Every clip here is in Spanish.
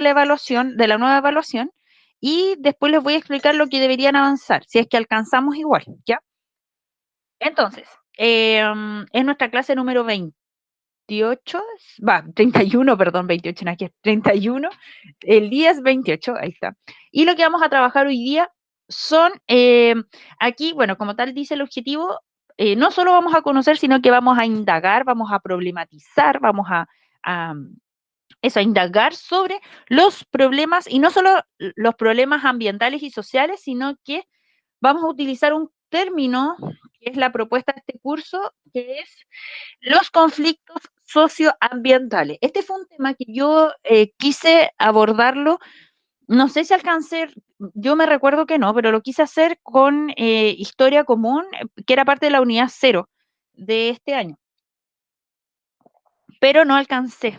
la evaluación, de la nueva evaluación, y después les voy a explicar lo que deberían avanzar, si es que alcanzamos igual, ¿ya? Entonces, es nuestra clase número 28, 31, perdón, 28, no, aquí es 31, el día es 28, ahí está. Y lo que vamos a trabajar hoy día son, aquí, bueno, como tal dice el objetivo, no solo vamos a conocer, sino que vamos a indagar, vamos a problematizar, vamos a eso, a indagar sobre los problemas, y no solo los problemas ambientales y sociales, sino que vamos a utilizar un término que es la propuesta de este curso, que es los conflictos socioambientales. Este fue un tema que yo quise abordarlo, no sé si alcancé, yo me recuerdo que no, pero lo quise hacer con historia común, que era parte de la unidad cero de este año, pero no alcancé.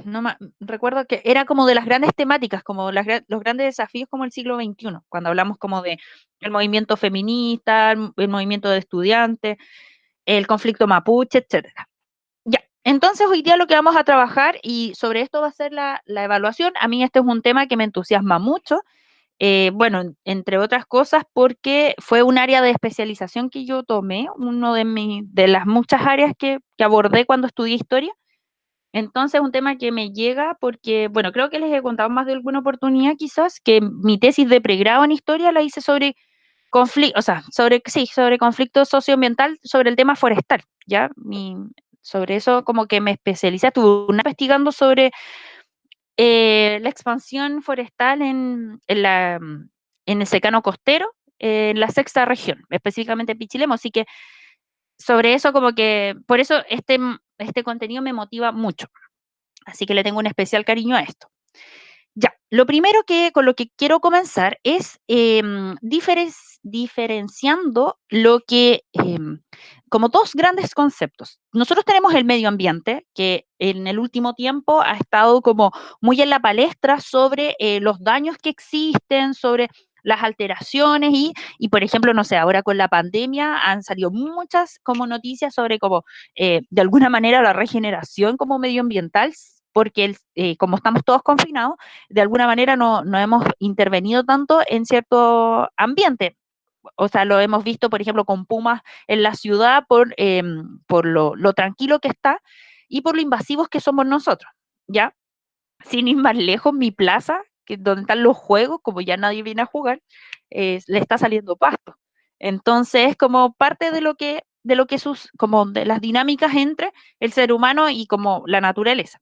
Recuerdo que era como de las grandes temáticas, como los grandes desafíos como el siglo XXI, cuando hablamos como de el movimiento feminista, el movimiento de estudiantes, el conflicto mapuche, etcétera. Ya, entonces hoy día lo que vamos a trabajar, y sobre esto va a ser la evaluación. A mí este es un tema que me entusiasma mucho, bueno, entre otras cosas porque fue un área de especialización que yo tomé, uno de las muchas áreas que abordé cuando estudié historia. Entonces, un tema que me llega porque, bueno, creo que les he contado más de alguna oportunidad quizás que mi tesis de pregrado en historia la hice sobre conflicto, o sea, sí, sobre conflicto socioambiental, sobre el tema forestal, ¿ya? Sobre eso como que me especialicé, estuve investigando sobre la expansión forestal en el secano costero, en la sexta región, específicamente en Pichilemu, así que sobre eso como que, por eso este contenido me motiva mucho. Así que le tengo un especial cariño a esto. Ya, lo primero con lo que quiero comenzar es diferenciando lo que, como dos grandes conceptos. Nosotros tenemos el medio ambiente, que en el último tiempo ha estado como muy en la palestra sobre los daños que existen, sobre las alteraciones por ejemplo, no sé, ahora con la pandemia han salido muchas como noticias sobre como de alguna manera la regeneración como medioambiental, porque como estamos todos confinados, de alguna manera no hemos intervenido tanto en cierto ambiente. O sea, lo hemos visto, por ejemplo, con pumas en la ciudad por lo tranquilo que está y por lo invasivos que somos nosotros, ¿ya? Sin ir más lejos, mi plaza, que es donde están los juegos, como ya nadie viene a jugar, le está saliendo pasto. Entonces, es como parte como de las dinámicas entre el ser humano y como la naturaleza.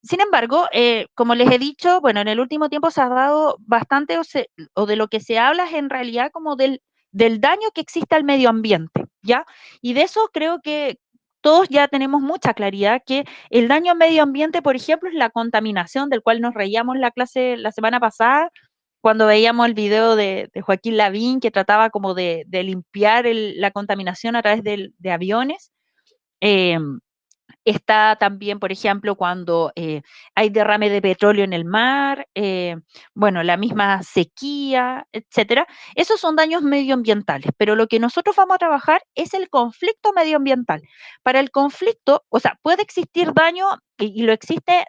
Sin embargo, como les he dicho, bueno, en el último tiempo se ha dado bastante, o de lo que se habla es en realidad como del daño que existe al medio ambiente, ¿ya? Y de eso creo que todos ya tenemos mucha claridad, que el daño al medio ambiente, por ejemplo, es la contaminación, del cual nos reíamos en la clase la semana pasada, cuando veíamos el video de Joaquín Lavín, que trataba como de limpiar la contaminación a través de aviones. Eh, Está también, por ejemplo, cuando hay derrame de petróleo en el mar, bueno, la misma sequía, etcétera. Esos son daños medioambientales, pero lo que nosotros vamos a trabajar es el conflicto medioambiental. Para el conflicto, o sea, puede existir daño y lo existe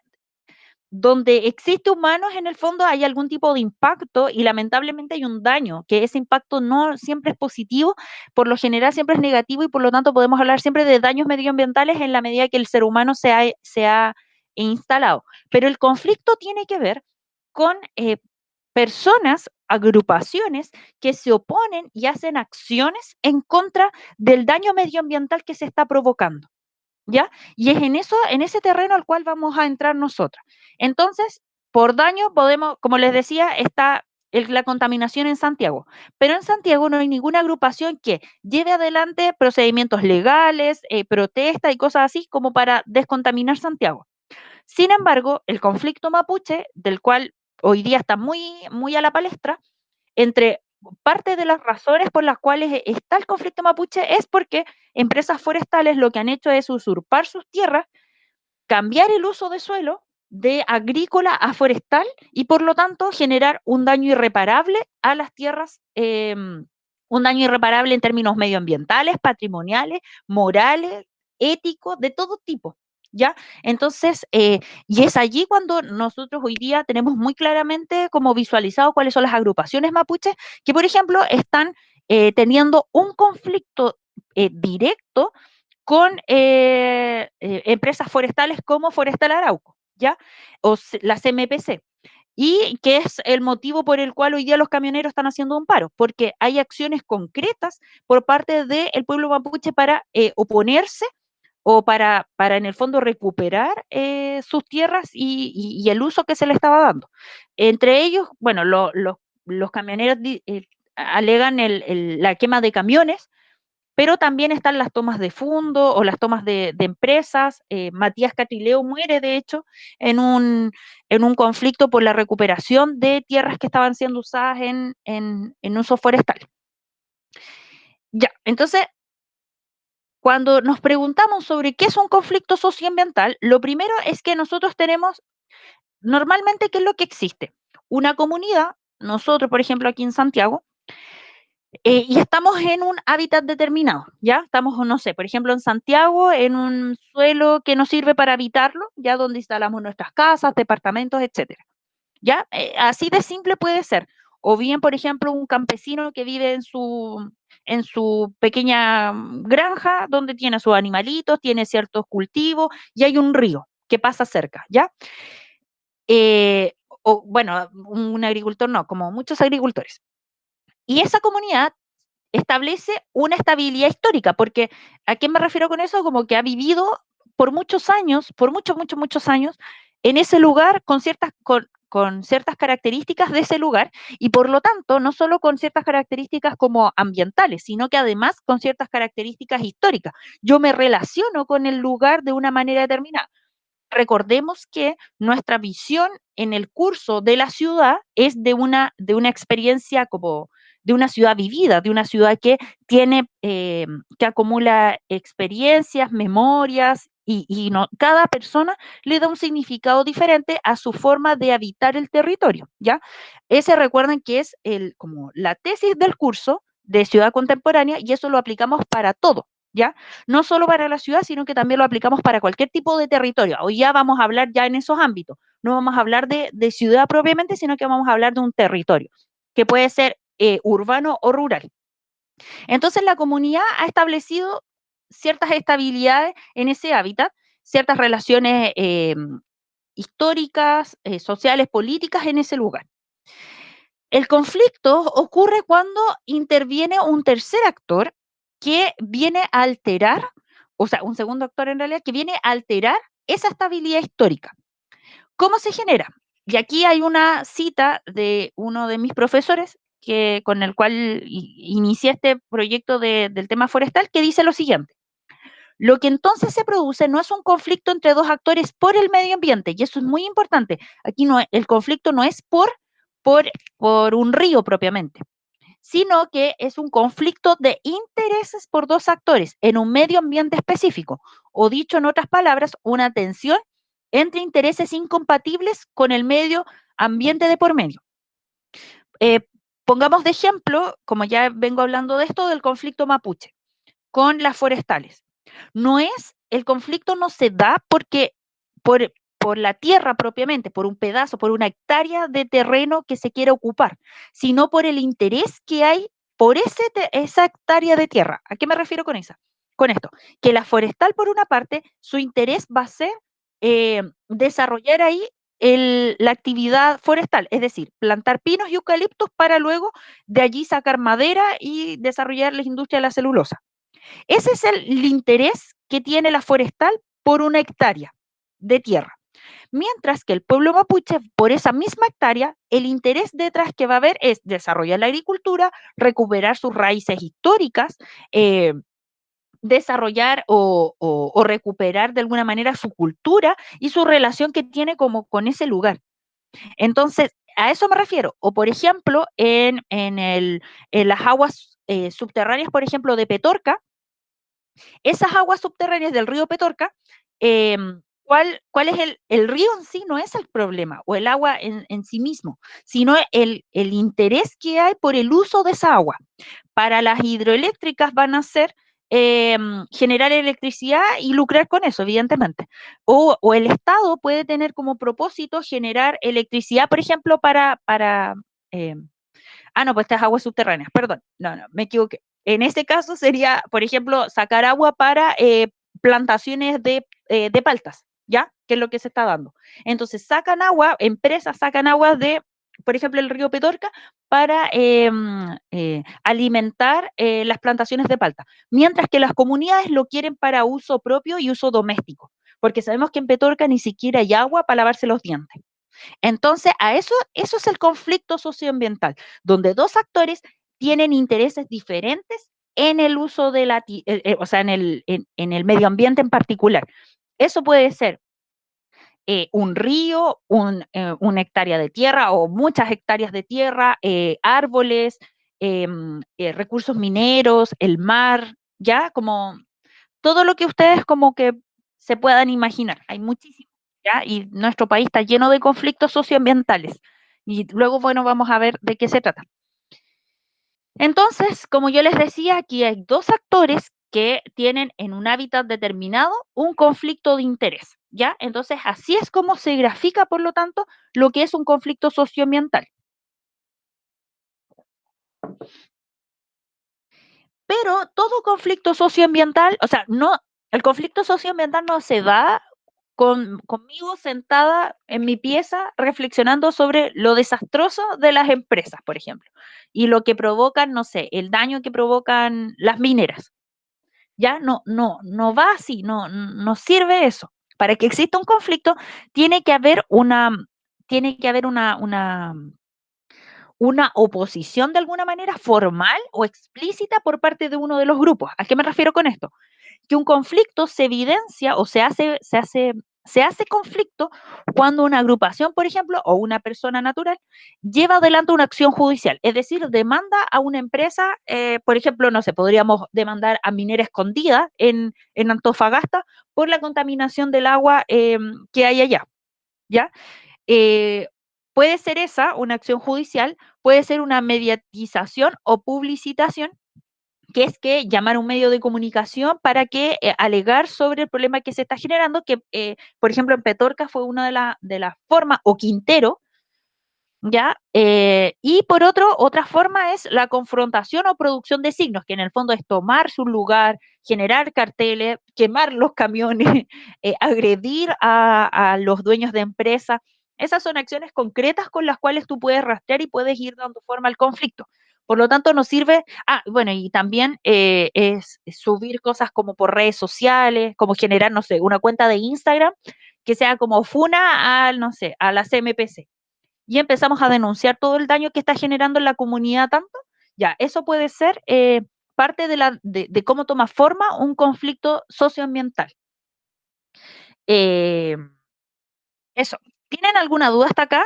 donde existe humanos, en el fondo hay algún tipo de impacto y lamentablemente hay un daño, que ese impacto no siempre es positivo, por lo general siempre es negativo, y por lo tanto podemos hablar siempre de daños medioambientales en la medida que el ser humano se ha instalado. Pero el conflicto tiene que ver con personas, agrupaciones que se oponen y hacen acciones en contra del daño medioambiental que se está provocando. ¿Ya? Y es en ese terreno al cual vamos a entrar nosotros. Entonces, por daño podemos, como les decía, está la contaminación en Santiago, pero en Santiago no hay ninguna agrupación que lleve adelante procedimientos legales, protesta y cosas así como para descontaminar Santiago. Sin embargo, el conflicto mapuche, del cual hoy día está muy, muy a la palestra, entre parte de las razones por las cuales está el conflicto mapuche es porque empresas forestales lo que han hecho es usurpar sus tierras, cambiar el uso de suelo de agrícola a forestal, y por lo tanto generar un daño irreparable a las tierras, un daño irreparable en términos medioambientales, patrimoniales, morales, éticos, de todo tipo. ¿ya? Entonces, y es allí cuando nosotros hoy día tenemos muy claramente como visualizado cuáles son las agrupaciones mapuches que, por ejemplo, están teniendo un conflicto directo con empresas forestales como Forestal Arauco, ¿ya? La CMPC. Y que es el motivo por el cual hoy día los camioneros están haciendo un paro, porque hay acciones concretas por parte del pueblo mapuche para oponerse o para en el fondo recuperar sus tierras y el uso que se le estaba dando. Entre ellos, bueno, los camioneros alegan la quema de camiones, pero también están las tomas de fondo o las tomas de empresas. Matías Catrileo muere, de hecho, en un conflicto por la recuperación de tierras que estaban siendo usadas en uso forestal. Ya, entonces, cuando nos preguntamos sobre qué es un conflicto socioambiental, lo primero es que nosotros tenemos normalmente qué es lo que existe. Una comunidad, nosotros, por ejemplo, aquí en Santiago, y estamos en un hábitat determinado, ¿ya? Estamos, no sé, por ejemplo, en Santiago, en un suelo que nos sirve para habitarlo, ya donde instalamos nuestras casas, departamentos, etcétera, ¿ya? Así de simple puede ser. O bien, por ejemplo, un campesino que vive en su pequeña granja, donde tiene sus animalitos, tiene ciertos cultivos, y hay un río que pasa cerca, ¿ya? O bueno, un agricultor no, como muchos agricultores. Y esa comunidad establece una estabilidad histórica, porque ¿a qué me refiero con eso? Como que ha vivido por muchos años, por muchos, muchos, muchos años, en ese lugar con ciertas características de ese lugar y por lo tanto no solo con ciertas características como ambientales, sino que además con ciertas características históricas. Yo me relaciono con el lugar de una manera determinada. Recordemos que nuestra visión en el curso de la ciudad es de una experiencia como de una ciudad vivida, de una ciudad que tiene, que acumula experiencias, memorias, y no, cada persona le da un significado diferente a su forma de habitar el territorio, ¿ya? Ese recuerden que es como la tesis del curso de ciudad contemporánea y eso lo aplicamos para todo, ¿ya? No solo para la ciudad, sino que también lo aplicamos para cualquier tipo de territorio. Hoy ya vamos a hablar ya en esos ámbitos. No vamos a hablar de ciudad propiamente, sino que vamos a hablar de un territorio, que puede ser urbano o rural. Entonces la comunidad ha establecido ciertas estabilidades en ese hábitat, ciertas relaciones históricas, sociales, políticas en ese lugar. El conflicto ocurre cuando interviene un tercer actor que viene a alterar, o sea, un segundo actor en realidad, que viene a alterar esa estabilidad histórica. ¿Cómo se genera? Y aquí hay una cita de uno de mis profesores con el cual inicié este proyecto del tema forestal, que dice lo siguiente. Lo que entonces se produce no es un conflicto entre dos actores por el medio ambiente, y eso es muy importante. Aquí no, el conflicto no es por, por un río propiamente, sino que es un conflicto de intereses por dos actores en un medio ambiente específico, o dicho en otras palabras, una tensión entre intereses incompatibles con el medio ambiente de por medio. Eh, Pongamos de ejemplo, como ya vengo hablando de esto, del conflicto mapuche con las forestales. El conflicto no se da porque por la tierra propiamente, por un pedazo, por una hectárea de terreno que se quiere ocupar, sino por el interés que hay por esa hectárea de tierra. ¿A qué me refiero con esto? Que la forestal, por una parte, su interés va a ser desarrollar ahí la actividad forestal, es decir, plantar pinos y eucaliptos para luego de allí sacar madera y desarrollar la industria de la celulosa. Ese es el interés que tiene la forestal por una hectárea de tierra. Mientras que el pueblo mapuche, por esa misma hectárea, el interés detrás que va a haber es desarrollar la agricultura, recuperar sus raíces históricas, desarrollar o recuperar de alguna manera su cultura y su relación que tiene como con ese lugar. Entonces, a eso me refiero. O, por ejemplo, en las aguas subterráneas, por ejemplo, de Petorca, esas aguas subterráneas del río Petorca, ¿cuál es el río en sí? No es el problema, o el agua en sí mismo, sino el interés que hay por el uso de esa agua. Para las hidroeléctricas van a ser generar electricidad y lucrar con eso, evidentemente. O el Estado puede tener como propósito generar electricidad, por ejemplo, eh, no, pues estas aguas subterráneas, perdón, no, me equivoqué. En este caso sería, por ejemplo, sacar agua para plantaciones de paltas, ¿ya? Que es lo que se está dando. Entonces sacan agua, empresas sacan agua de, por ejemplo, el río Petorca para alimentar las plantaciones de palta, mientras que las comunidades lo quieren para uso propio y uso doméstico, porque sabemos que en Petorca ni siquiera hay agua para lavarse los dientes. Entonces, eso es el conflicto socioambiental, donde dos actores tienen intereses diferentes en el uso de o sea, en el medio ambiente en particular. Eso puede ser un río, una hectárea de tierra o muchas hectáreas de tierra, árboles, recursos mineros, el mar, ya como todo lo que ustedes como que se puedan imaginar. Hay muchísimo, ¿ya? Y nuestro país está lleno de conflictos socioambientales. Y luego, bueno, vamos a ver de qué se trata. Entonces, como yo les decía, aquí hay dos actores que tienen en un hábitat determinado un conflicto de interés, ¿ya? Entonces, así es como se grafica, por lo tanto, lo que es un conflicto socioambiental. Pero todo conflicto socioambiental, o sea, no, el conflicto socioambiental no se da conmigo sentada en mi pieza reflexionando sobre lo desastroso de las empresas, por ejemplo, y lo que provocan, no sé, el daño que provocan las mineras. Ya no va así, no sirve eso. Para que exista un conflicto, tiene que haber tiene que haber una oposición de alguna manera formal o explícita por parte de uno de los grupos. ¿A qué me refiero con esto? Que un conflicto se evidencia o se hace conflicto cuando una agrupación, por ejemplo, o una persona natural lleva adelante una acción judicial, es decir, demanda a una empresa, por ejemplo, no sé, podríamos demandar a Minera Escondida en Antofagasta por la contaminación del agua que hay allá, ¿ya? Eh, puede ser esa, una acción judicial, puede ser una mediatización o publicitación, que es que llamar a un medio de comunicación para que alegar sobre el problema que se está generando, que por ejemplo en Petorca fue una de las formas, o Quintero, ¿ya? Y por otra forma es la confrontación o producción de signos, que en el fondo es tomar su lugar, generar carteles, quemar los camiones, agredir a los dueños de empresas. Esas son acciones concretas con las cuales tú puedes rastrear y puedes ir dando forma al conflicto. Por lo tanto, nos sirve, bueno, y también es subir cosas como por redes sociales, como generar, no sé, una cuenta de Instagram que sea como funa no sé, a la CMPC, y empezamos a denunciar todo el daño que está generando en la comunidad tanto, ya, eso puede ser parte de cómo toma forma un conflicto socioambiental. Eh, eso. ¿Tienen alguna duda hasta acá?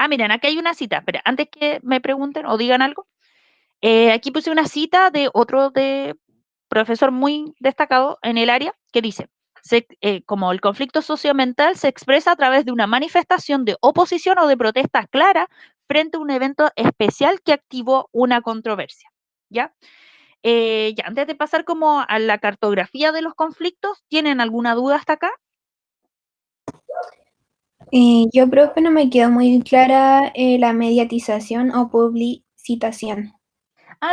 Miren, aquí hay una cita. Espera, antes que me pregunten o digan algo, aquí puse una cita de otro profesor muy destacado en el área que dice, como el conflicto socioambiental se expresa a través de una manifestación de oposición o de protesta clara frente a un evento especial que activó una controversia. ¿Ya? Ya, antes de pasar como a la cartografía de los conflictos, ¿tienen alguna duda hasta acá? Yo creo que no me quedó muy clara la mediatización o publicitación.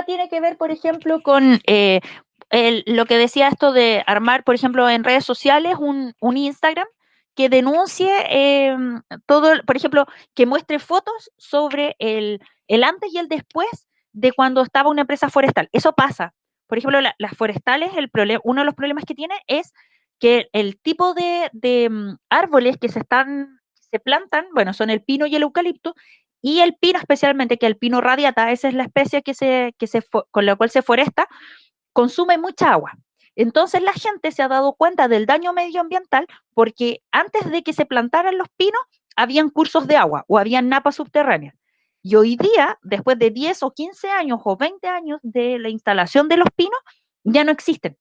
Tiene que ver, por ejemplo, con lo que decía esto de armar, por ejemplo, en redes sociales un Instagram que denuncie todo, por ejemplo, que muestre fotos sobre el antes y el después de cuando estaba una empresa forestal. Eso pasa. Por ejemplo, las forestales, uno de los problemas que tiene es que el tipo de árboles que se plantan, bueno, son el pino y el eucalipto, y el pino especialmente, que el pino radiata, esa es la especie con la cual se foresta, consume mucha agua. Entonces la gente se ha dado cuenta del daño medioambiental porque antes de que se plantaran los pinos, habían cursos de agua o habían napas subterráneas. Y hoy día, después de 10 o 15 años o 20 años de la instalación de los pinos, ya no existen.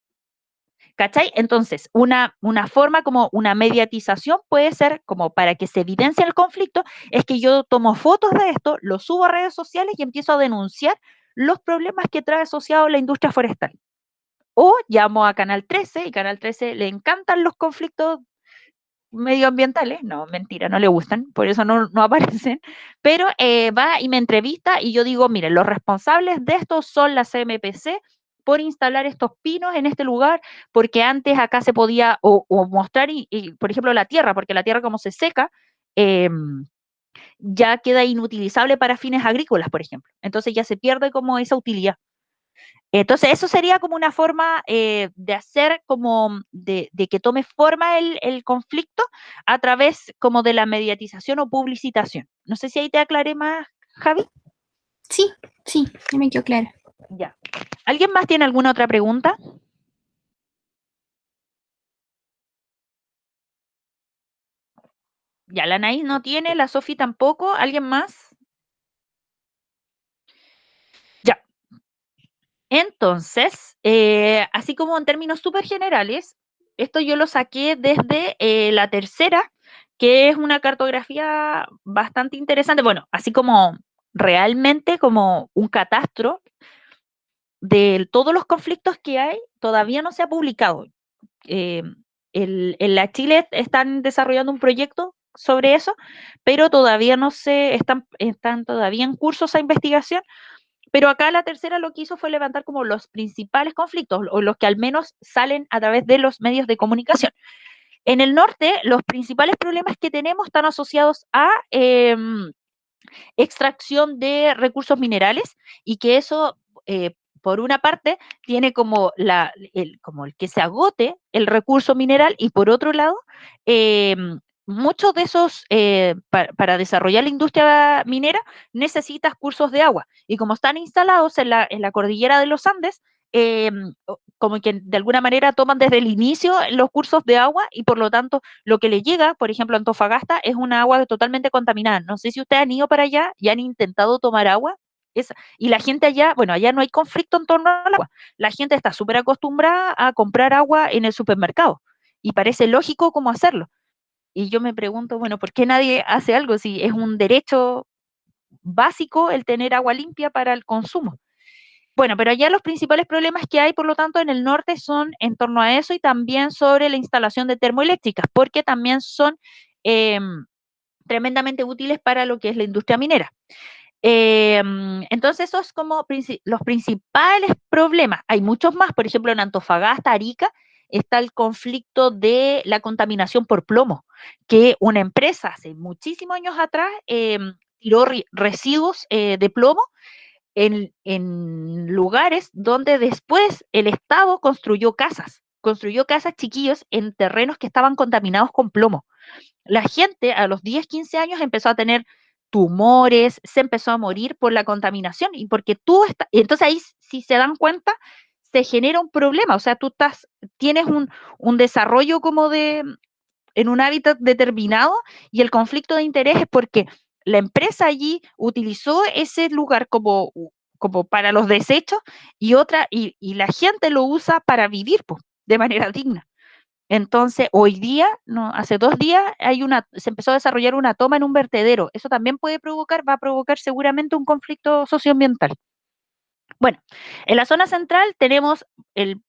¿Cachai? Entonces, una forma como una mediatización puede ser como para que se evidencie el conflicto, es que yo tomo fotos de esto, lo subo a redes sociales y empiezo a denunciar los problemas que trae asociado la industria forestal. O llamo a Canal 13 y Canal 13 le encantan los conflictos medioambientales, no, mentira, no le gustan, por eso no aparecen, pero va y me entrevista y yo digo, miren, los responsables de esto son la CMPC por instalar estos pinos en este lugar, porque antes acá se podía o mostrar, por ejemplo, la tierra, porque la tierra como se seca, eh, ya queda inutilizable para fines agrícolas, por ejemplo. Entonces ya se pierde como esa utilidad. Entonces, eso sería como una forma de hacer como de que tome forma el conflicto a través como de la mediatización o publicitación. No sé si ahí te aclaré más, Javi. Sí, sí, ya me quedó claro. Ya. ¿Alguien más tiene alguna otra pregunta? Ya, la Anaís no tiene, la Sofi tampoco. ¿Alguien más? Ya. Entonces, así como en términos súper generales, esto yo lo saqué desde la tercera, que es una cartografía bastante interesante, bueno, así como realmente como un catastro de todos los conflictos que hay, todavía no se ha publicado. Eh, en la Chile están desarrollando un proyecto sobre eso, pero todavía no se, están todavía en curso esa investigación, pero acá la tercera lo que hizo fue levantar como los principales conflictos, o los que al menos salen a través de los medios de comunicación. En el norte, los principales problemas que tenemos están asociados a extracción de recursos minerales y que eso, por una parte, tiene como, como el que se agote el recurso mineral y por otro lado, eh, muchos de esos, para desarrollar la industria minera, necesitas cursos de agua. Y como están instalados en la cordillera de los Andes, eh, como que de alguna manera toman desde el inicio los cursos de agua y por lo tanto lo que le llega, por ejemplo, a Antofagasta es una agua totalmente contaminada. No sé si ustedes han ido para allá y han intentado tomar agua. Y la gente allá, bueno, allá no hay conflicto en torno al agua. La gente está súper acostumbrada a comprar agua en el supermercado y parece lógico cómo hacerlo. Y yo me pregunto, bueno, ¿por qué nadie hace algo si es un derecho básico el tener agua limpia para el consumo? Bueno, pero allá los principales problemas que hay, por lo tanto, en el norte son en torno a eso y también sobre la instalación de termoeléctricas, porque también son eh, tremendamente útiles para lo que es la industria minera. Entonces, esos es como los principales problemas. Hay muchos más, por ejemplo, en Antofagasta, Arica, está el conflicto de la contaminación por plomo, que una empresa hace muchísimos años atrás tiró residuos de plomo en lugares donde después el Estado construyó casas chiquillos en terrenos que estaban contaminados con plomo. La gente a los 10, 15 años empezó a tener tumores, se empezó a morir por la contaminación y porque entonces ahí si se dan cuenta, se genera un problema, o sea, tienes un desarrollo como en un hábitat determinado y el conflicto de interés es porque la empresa allí utilizó ese lugar como para los desechos y la gente lo usa para vivir pues, de manera digna. Entonces, hoy día, no, hace 2 días, se empezó a desarrollar una toma en un vertedero. Eso también va a provocar seguramente un conflicto socioambiental. Bueno, en la zona central tenemos en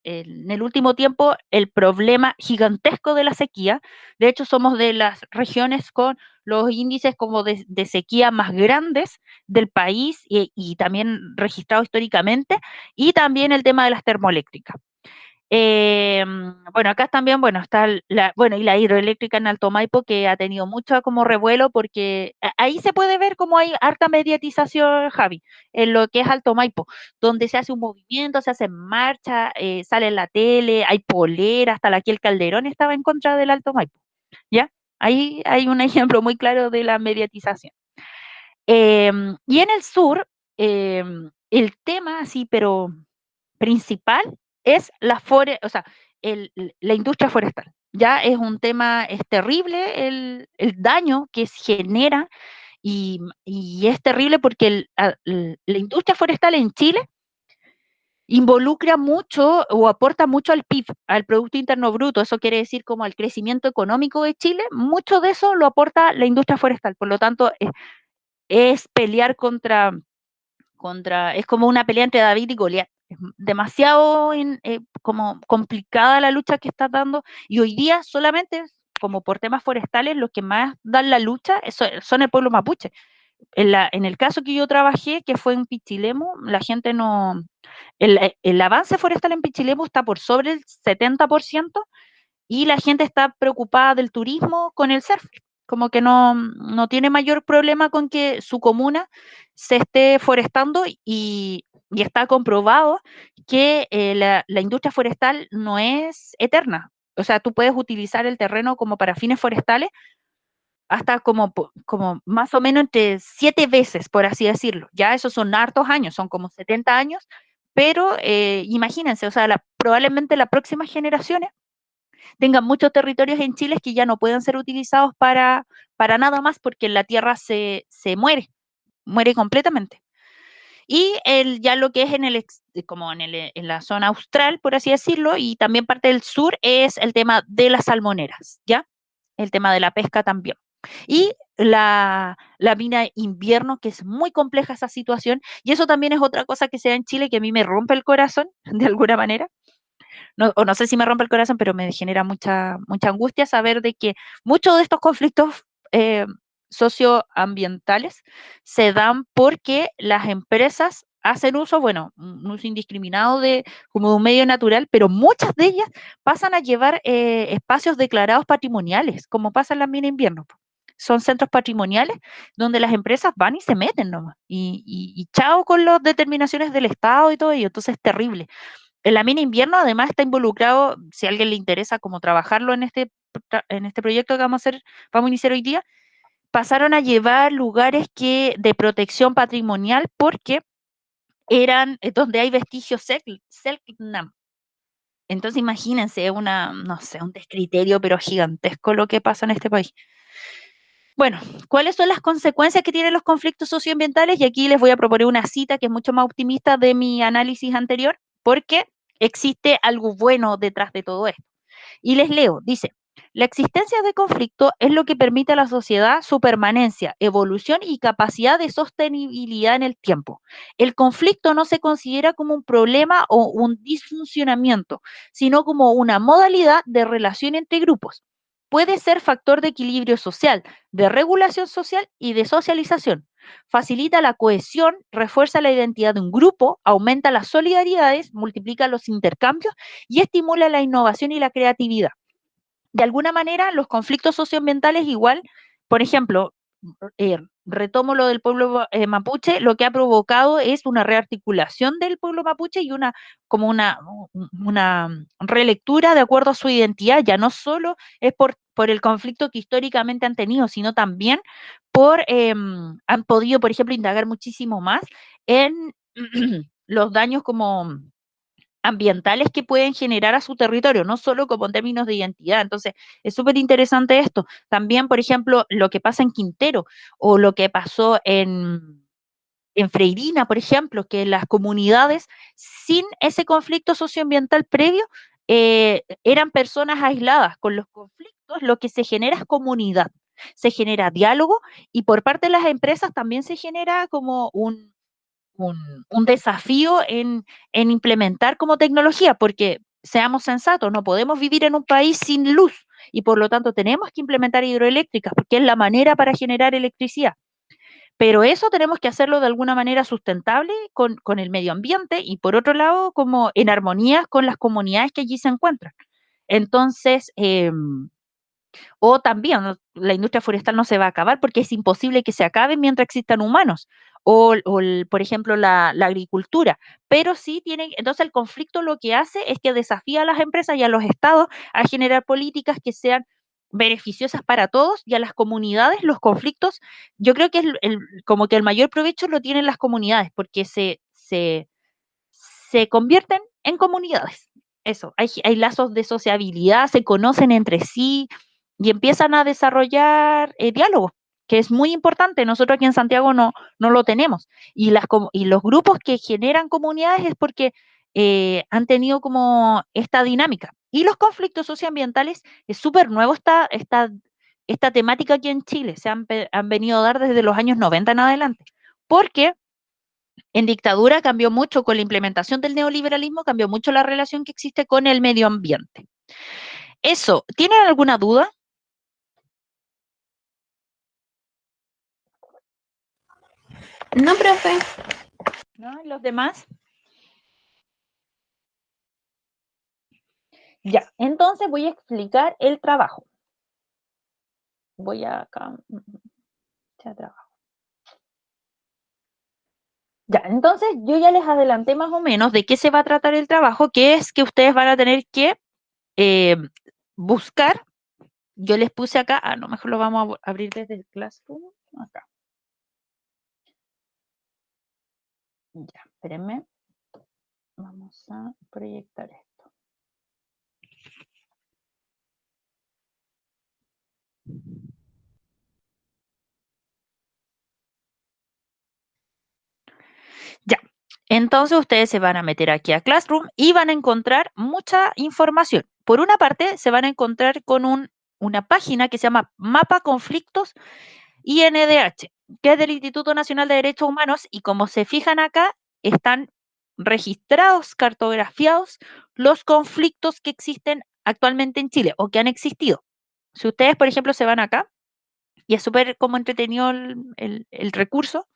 el último tiempo el problema gigantesco de la sequía. De hecho, somos de las regiones con los índices como de sequía más grandes del país y también registrado históricamente, y también el tema de las termoeléctricas. Bueno, acá también, bueno, está bueno, y la hidroeléctrica en Alto Maipo que ha tenido mucho como revuelo porque ahí se puede ver cómo hay harta mediatización, Javi, en lo que es Alto Maipo, donde se hace un movimiento, se hace marcha, sale en la tele, hay polera, hasta aquí el Calderón estaba en contra del Alto Maipo, ¿ya? Ahí hay un ejemplo muy claro de la mediatización. Y en el sur, el tema así, pero principal es o sea, la industria forestal. Ya es un tema, es terrible el daño que se genera y es terrible porque la industria forestal en Chile involucra mucho o aporta mucho al PIB, al Producto Interno Bruto. Eso quiere decir como al crecimiento económico de Chile. Mucho de eso lo aporta la industria forestal. Por lo tanto, es pelear es como una pelea entre David y Goliat. Es demasiado como complicada la lucha que está dando, y hoy día solamente, como por temas forestales, los que más dan la lucha son el pueblo mapuche. En el caso que yo trabajé, que fue en Pichilemu, la gente no, el avance forestal en Pichilemu está por sobre el 70%, y la gente está preocupada del turismo con el surf, como que no tiene mayor problema con que su comuna se esté forestando, y está comprobado que la industria forestal no es eterna. O sea, tú puedes utilizar el terreno como para fines forestales hasta como más o menos entre 7 veces, por así decirlo. Ya esos son hartos años, son como 70 años, pero imagínense, o sea, probablemente las próximas generaciones tengan muchos territorios en Chile que ya no pueden ser utilizados para nada más, porque la tierra se muere completamente. Y ya lo que es como en la zona austral, por así decirlo, y también parte del sur, es el tema de las salmoneras, ¿ya? El tema de la pesca también. Y la mina invierno, que es muy compleja esa situación, y eso también es otra cosa que se da en Chile que a mí me rompe el corazón, de alguna manera, no, o no sé si me rompe el corazón, pero me genera mucha angustia saber de que muchos de estos conflictos socioambientales se dan porque las empresas hacen uso, bueno, un uso indiscriminado como de un medio natural, pero muchas de ellas pasan a llevar espacios declarados patrimoniales, como pasa en la mina invierno. Son centros patrimoniales donde las empresas van y se meten nomás, y chao con las determinaciones del Estado y todo ello. Entonces es terrible. En la mina invierno además está involucrado, si a alguien le interesa como trabajarlo en este proyecto que vamos a iniciar hoy día, pasaron a llevar lugares de protección patrimonial, porque eran donde hay vestigios Selknam. Entonces imagínense no sé, un descriterio pero gigantesco lo que pasa en este país. Bueno, ¿cuáles son las consecuencias que tienen los conflictos socioambientales? Y aquí les voy a proponer una cita que es mucho más optimista de mi análisis anterior, porque existe algo bueno detrás de todo esto. Y les leo, dice: la existencia de conflicto es lo que permite a la sociedad su permanencia, evolución y capacidad de sostenibilidad en el tiempo. El conflicto no se considera como un problema o un disfuncionamiento, sino como una modalidad de relación entre grupos. Puede ser factor de equilibrio social, de regulación social y de socialización. Facilita la cohesión, refuerza la identidad de un grupo, aumenta las solidaridades, multiplica los intercambios y estimula la innovación y la creatividad. De alguna manera, los conflictos socioambientales igual, por ejemplo, retomo lo del pueblo mapuche, lo que ha provocado es una rearticulación del pueblo mapuche y como una relectura de acuerdo a su identidad. Ya no solo es por el conflicto que históricamente han tenido, sino también han podido, por ejemplo, indagar muchísimo más en los daños como ambientales que pueden generar a su territorio, no solo como en términos de identidad. Entonces, es súper interesante esto. También, por ejemplo, lo que pasa en Quintero, o lo que pasó en Freirina, por ejemplo, que las comunidades sin ese conflicto socioambiental previo eran personas aisladas. Con los conflictos lo que se genera es comunidad, se genera diálogo, y por parte de las empresas también se genera como un desafío en implementar como tecnología, porque seamos sensatos, no podemos vivir en un país sin luz, y por lo tanto tenemos que implementar hidroeléctricas porque es la manera para generar electricidad. Pero eso tenemos que hacerlo de alguna manera sustentable con el medio ambiente, y por otro lado como en armonía con las comunidades que allí se encuentran. Entonces, o también, ¿no?, la industria forestal no se va a acabar porque es imposible que se acabe mientras existan humanos, por ejemplo, la agricultura, pero sí entonces el conflicto lo que hace es que desafía a las empresas y a los estados a generar políticas que sean beneficiosas para todos, y a las comunidades los conflictos, yo creo que como que el mayor provecho lo tienen las comunidades, porque se convierten en comunidades. Eso, hay lazos de sociabilidad, se conocen entre sí y empiezan a desarrollar diálogo, que es muy importante. Nosotros aquí en Santiago no lo tenemos. Y los grupos que generan comunidades es porque han tenido como esta dinámica. Y los conflictos socioambientales, es súper nuevo esta temática aquí en Chile. Han venido a dar desde los años 90 en adelante. Porque En dictadura cambió mucho, con la implementación del neoliberalismo cambió mucho la relación que existe con el medio ambiente. Eso, ¿tienen alguna duda? No, profe. ¿No? ¿Los demás? Ya, entonces voy a explicar el trabajo. Voy a acá. Ya, trabajo. Ya, entonces yo ya les adelanté más o menos de qué se va a tratar el trabajo, que es que ustedes van a tener que eh, buscar. Yo les puse acá, no, mejor lo vamos a abrir desde el Classroom. Acá. Ya, espérenme. Vamos a proyectar esto. Ya, entonces ustedes se van a meter aquí a Classroom y van a encontrar mucha información. Por una parte, se van a encontrar con una página que se llama Mapa Conflictos INDH, que es del Instituto Nacional de Derechos Humanos, y como se fijan acá, están registrados, cartografiados los conflictos que existen actualmente en Chile o que han existido. Si ustedes, por ejemplo, se van acá, y es súper como entretenido el recurso,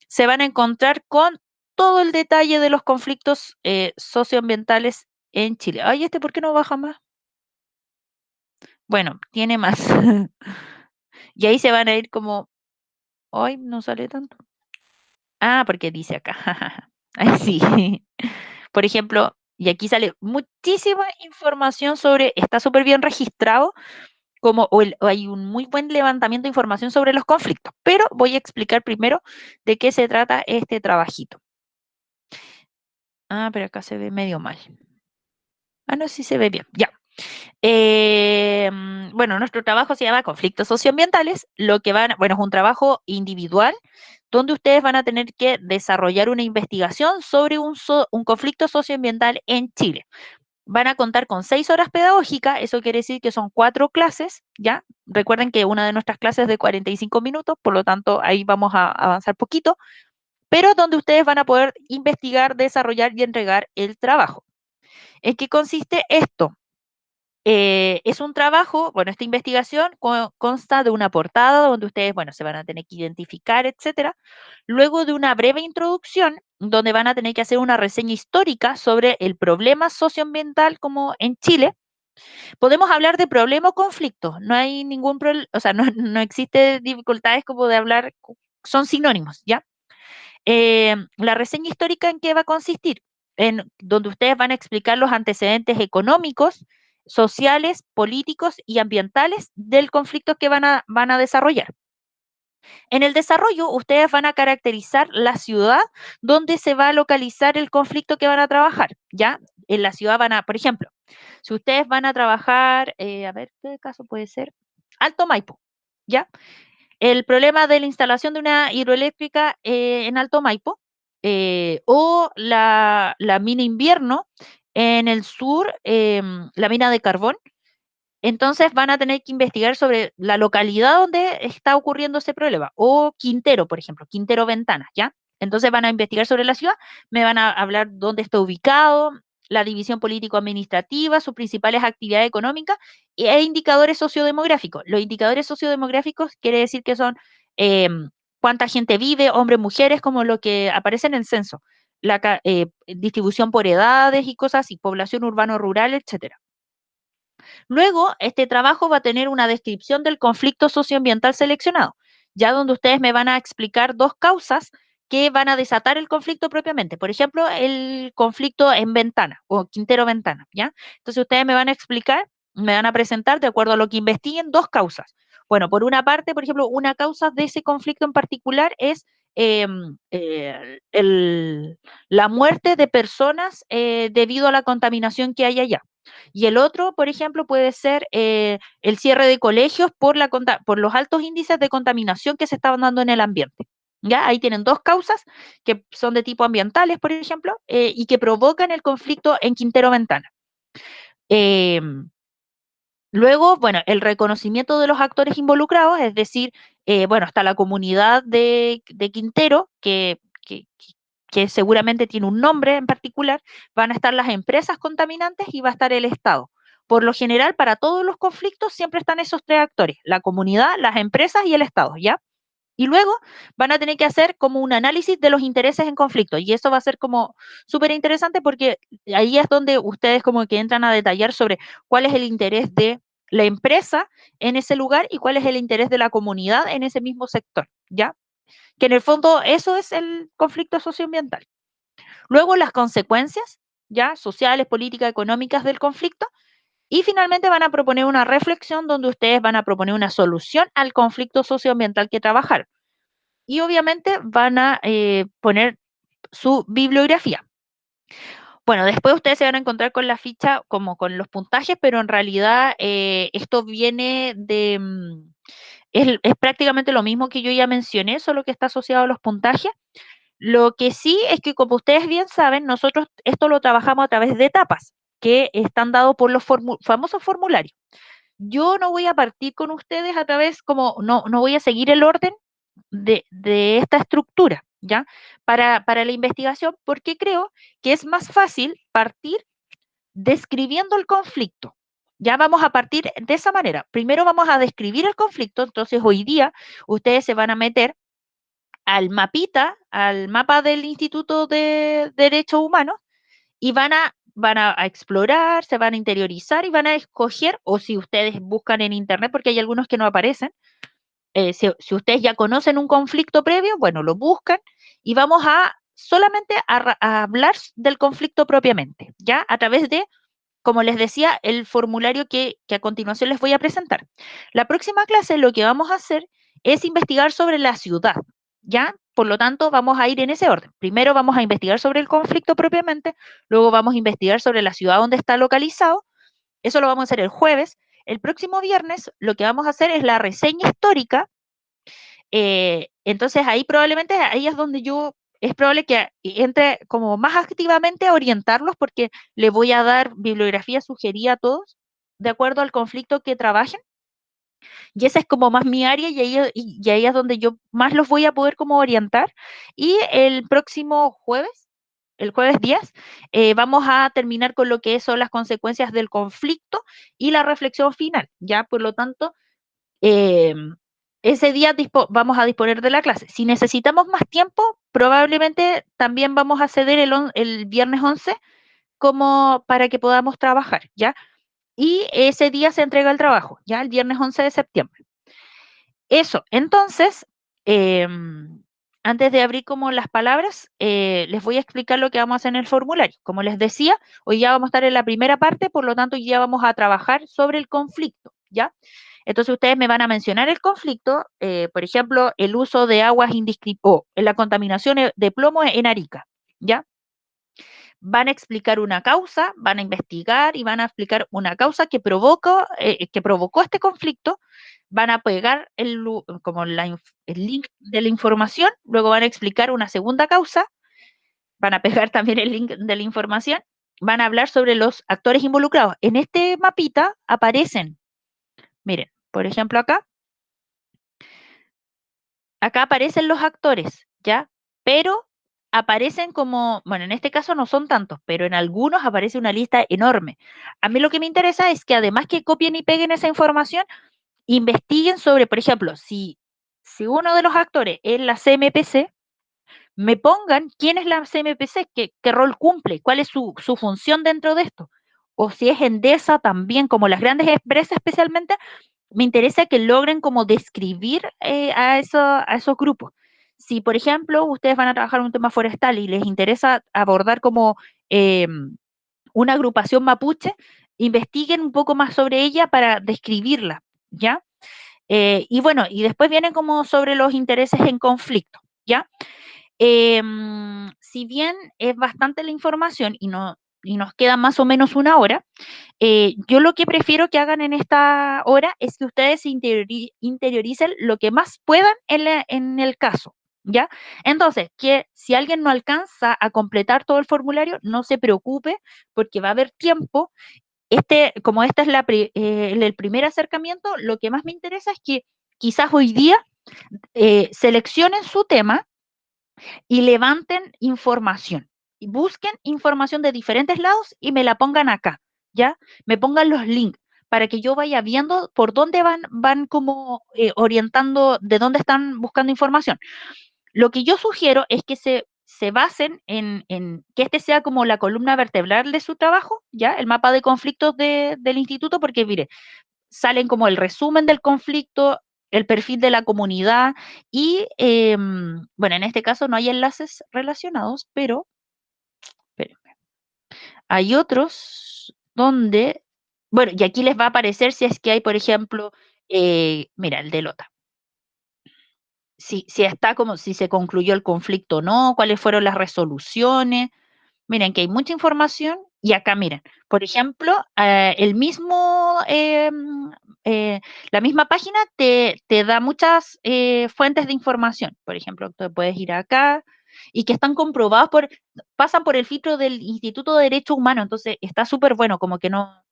se van a encontrar con todo el detalle de los conflictos socioambientales en Chile. Ay, ¿por qué no baja más? Bueno, tiene más. Y ahí se van a ir como, ay, no sale tanto. Ah, porque dice acá. Ahí sí. Por ejemplo, y aquí sale muchísima información sobre, está súper bien registrado, como o hay un muy buen levantamiento de información sobre los conflictos. Pero voy a explicar primero de qué se trata este trabajito. Ah, pero acá se ve medio mal. Ah, no, sí se ve bien. Ya. Bueno, nuestro trabajo se llama conflictos socioambientales. Lo que bueno, es un trabajo individual donde ustedes van a tener que desarrollar una investigación sobre un conflicto socioambiental en Chile. Van a contar con 6 horas pedagógicas, eso quiere decir que son 4 clases, ¿ya? Recuerden que una de nuestras clases es de 45 minutos, por lo tanto ahí vamos a avanzar poquito, pero donde ustedes van a poder investigar, desarrollar y entregar el trabajo. ¿En qué consiste esto? Es un trabajo, bueno, esta investigación consta de una portada donde ustedes, bueno, se van a tener que identificar, etcétera. Luego de una breve introducción, donde van a tener que hacer una reseña histórica sobre el problema socioambiental como en Chile. Podemos hablar de problema o conflicto, no hay ningún problema, o sea, no existe dificultades como de hablar, son sinónimos, ¿ya? La reseña histórica, ¿en qué va a consistir? En donde ustedes van a explicar los antecedentes económicos, sociales, políticos y ambientales del conflicto que van a desarrollar. En el desarrollo, ustedes van a caracterizar la ciudad donde se va a localizar el conflicto que van a trabajar, ¿ya? En la ciudad van a, por ejemplo, si ustedes van a trabajar, a ver, ¿qué caso puede ser? Alto Maipo, ¿ya? El problema de la instalación de una hidroeléctrica en Alto Maipo o la mina invierno en el sur, la mina de carbón. Entonces van a tener que investigar sobre la localidad donde está ocurriendo ese problema. O Quintero, por ejemplo, Quintero Ventanas, ¿ya? Entonces van a investigar sobre la ciudad, me van a hablar dónde está ubicado, la división político-administrativa, sus principales actividades económicas e indicadores sociodemográficos. Los indicadores sociodemográficos quiere decir que son eh, cuánta gente vive, hombres, mujeres, como lo que aparece en el censo, la distribución por edades y cosas así, población urbano-rural, etcétera. Luego, este trabajo va a tener una descripción del conflicto socioambiental seleccionado, ya donde ustedes me van a explicar 2 causas que van a desatar el conflicto propiamente. Por ejemplo, el conflicto en Ventana o Quintero Ventana, ¿ya? Entonces ustedes me van a explicar, me van a presentar, de acuerdo a lo que investiguen, 2 causas. Bueno, por una parte, por ejemplo, una causa de ese conflicto en particular es eh, eh, el- la muerte de personas debido a la contaminación que hay allá. Y el otro, por ejemplo, puede ser el cierre de colegios por los altos índices de contaminación que se estaban dando en el ambiente. ¿Ya? Ahí tienen 2 causas que son de tipo ambientales, por ejemplo, y que provocan el conflicto en Quintero Ventana. Eh, Luego, bueno, el reconocimiento de los actores involucrados, es decir, bueno, está la comunidad de Quintero, que que seguramente tiene un nombre en particular, van a estar las empresas contaminantes y va a estar el Estado. Por lo general, para todos los conflictos siempre están esos tres actores, la comunidad, las empresas y el Estado, ¿ya? Y luego van a tener que hacer como un análisis de los intereses en conflicto. Y eso va a ser como súper interesante porque ahí es donde ustedes como que entran a detallar sobre cuál es el interés de la empresa en ese lugar y cuál es el interés de la comunidad en ese mismo sector, ¿ya? Que en el fondo eso es el conflicto socioambiental. Luego las consecuencias, ¿ya? Sociales, políticas, económicas del conflicto. Y finalmente van a proponer una reflexión donde ustedes van a proponer una solución al conflicto socioambiental que trabajar. Y obviamente van a poner su bibliografía. Bueno, después ustedes se van a encontrar con la ficha como con los puntajes, pero en realidad esto viene de... es prácticamente lo mismo que yo ya mencioné, solo que está asociado a los puntajes. Lo que sí es que, como ustedes bien saben, nosotros esto lo trabajamos a través de etapas que están dados por los famosos formularios. Yo no voy a partir con ustedes a través, como no voy a seguir el orden de esta estructura, ¿ya? Para la investigación, porque creo que es más fácil partir describiendo el conflicto. Ya vamos a partir de esa manera. Primero vamos a describir el conflicto, entonces hoy día ustedes se van a meter al mapita, al mapa del Instituto de Derechos Humanos y van a explorar, se van a interiorizar y van a escoger, o si ustedes buscan en internet, porque hay algunos que no aparecen, si ustedes ya conocen un conflicto previo, bueno, lo buscan y vamos a solamente a hablar del conflicto propiamente, ¿ya? A través de, como les decía, el formulario que a continuación les voy a presentar. La próxima clase lo que vamos a hacer es investigar sobre la ciudad, ¿ya? Por lo tanto, vamos a ir en ese orden. Primero vamos a investigar sobre el conflicto propiamente, luego vamos a investigar sobre la ciudad donde está localizado. Eso lo vamos a hacer el jueves. El próximo viernes lo que vamos a hacer es la reseña histórica. Entonces ahí probablemente, ahí es donde es probable que entre como más activamente a orientarlos porque le voy a dar bibliografía sugerida a todos de acuerdo al conflicto que trabajen. Y esa es como más mi área y ahí es donde yo más los voy a poder como orientar. Y el próximo jueves, el jueves 10, vamos a terminar con lo que son las consecuencias del conflicto y la reflexión final. Ya, por lo tanto, eh, ese día vamos a disponer de la clase. Si necesitamos más tiempo, probablemente también vamos a ceder el viernes 11 como para que podamos trabajar, ¿ya? Y ese día se entrega el trabajo, ¿ya? El viernes 11 de septiembre. Eso, entonces, antes de abrir como las palabras, les voy a explicar lo que vamos a hacer en el formulario. Como les decía, hoy ya vamos a estar en la primera parte, por lo tanto, hoy ya vamos a trabajar sobre el conflicto, ¿ya? Entonces, ustedes me van a mencionar el conflicto, por ejemplo, el uso de aguas o la contaminación de plomo en Arica, ¿ya? Van a explicar una causa, van a investigar y van a explicar una causa que provocó este conflicto, van a pegar como el link de la información, luego van a explicar una segunda causa, van a pegar también el link de la información, van a hablar sobre los actores involucrados. En este mapita aparecen, miren, por ejemplo acá aparecen los actores, ¿ya? Pero aparecen como, bueno, en este caso no son tantos, pero en algunos aparece una lista enorme. A mí lo que me interesa es que además que copien y peguen esa información, investiguen sobre, por ejemplo, si uno de los actores es la CMPC, me pongan quién es la CMPC, qué rol cumple, cuál es su función dentro de esto. O si es Endesa también, como las grandes empresas especialmente, me interesa que logren como describir a esos grupos. Si, por ejemplo, ustedes van a trabajar un tema forestal y les interesa abordar como eh, una agrupación mapuche, investiguen un poco más sobre ella para describirla, ¿ya? Y bueno, y después vienen como sobre los intereses en conflicto, ¿ya? Si bien es bastante la información y nos queda más o menos una hora, yo lo que prefiero que hagan en esta hora es que ustedes interioricen lo que más puedan en el caso, ¿ya? Entonces, que si alguien no alcanza a completar todo el formulario, no se preocupe porque va a haber tiempo. Como este es el primer acercamiento, lo que más me interesa es que quizás hoy día seleccionen su tema y levanten información. Y busquen información de diferentes lados y me la pongan acá, ¿ya? Me pongan los links para que yo vaya viendo por dónde van como orientando, de dónde están buscando información. Lo que yo sugiero es que se basen en que este sea como la columna vertebral de su trabajo, ¿ya? El mapa de conflictos del instituto, porque mire, salen como el resumen del conflicto, el perfil de la comunidad y, bueno, en este caso no hay enlaces relacionados, pero espérenme, hay otros donde, bueno, y aquí les va a aparecer si es que hay, por ejemplo, mira, el de Lota. Si está como si se concluyó el conflicto o no, cuáles fueron las resoluciones. Miren que hay mucha información y acá miren, por ejemplo, la misma página te da muchas fuentes de información. Por ejemplo, tú puedes ir acá y que están comprobados pasan por el filtro del Instituto de Derecho Humano, entonces está súper bueno, como que no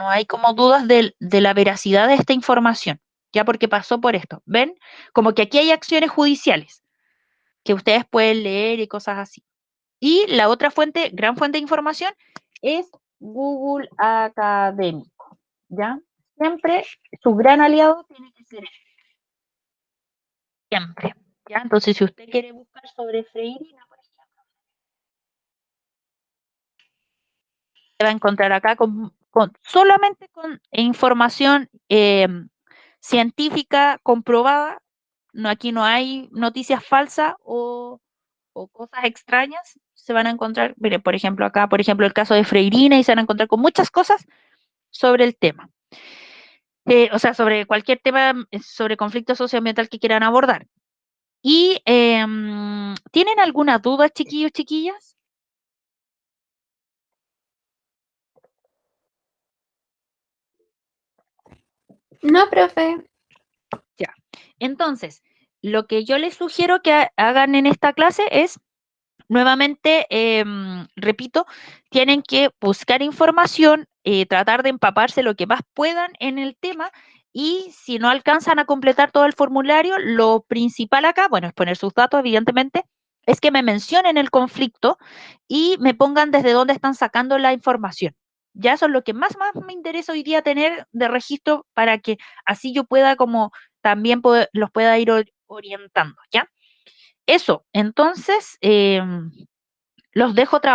hay como dudas de la veracidad de esta información, ya porque pasó por esto. ¿Ven? Como que aquí hay acciones judiciales que ustedes pueden leer y cosas así. Y la otra fuente, gran fuente de información, es Google Académico, ¿ya? Siempre su gran aliado tiene que ser siempre, ¿ya? Entonces, si usted quiere buscar sobre Freirina, por ejemplo, se va a encontrar acá solamente con información científica comprobada. No, aquí no hay noticias falsas o cosas extrañas. Se van a encontrar, mire, por ejemplo, acá, por ejemplo, el caso de Freirina y se van a encontrar con muchas cosas sobre el tema. O sea, sobre cualquier tema, sobre conflicto socioambiental que quieran abordar. ¿Y tienen alguna duda, chiquillos, chiquillas? No, profe. Ya. Entonces, lo que yo les sugiero que hagan en esta clase es, nuevamente, repito, tienen que buscar información, tratar de empaparse lo que más puedan en el tema y si no alcanzan a completar todo el formulario, lo principal acá, bueno, es poner sus datos, evidentemente, es que me mencionen el conflicto y me pongan desde dónde están sacando la información. Ya eso es lo que más me interesa hoy día tener de registro para que así yo pueda como también los pueda ir orientando, ¿ya? Eso, entonces, los dejo trabajar.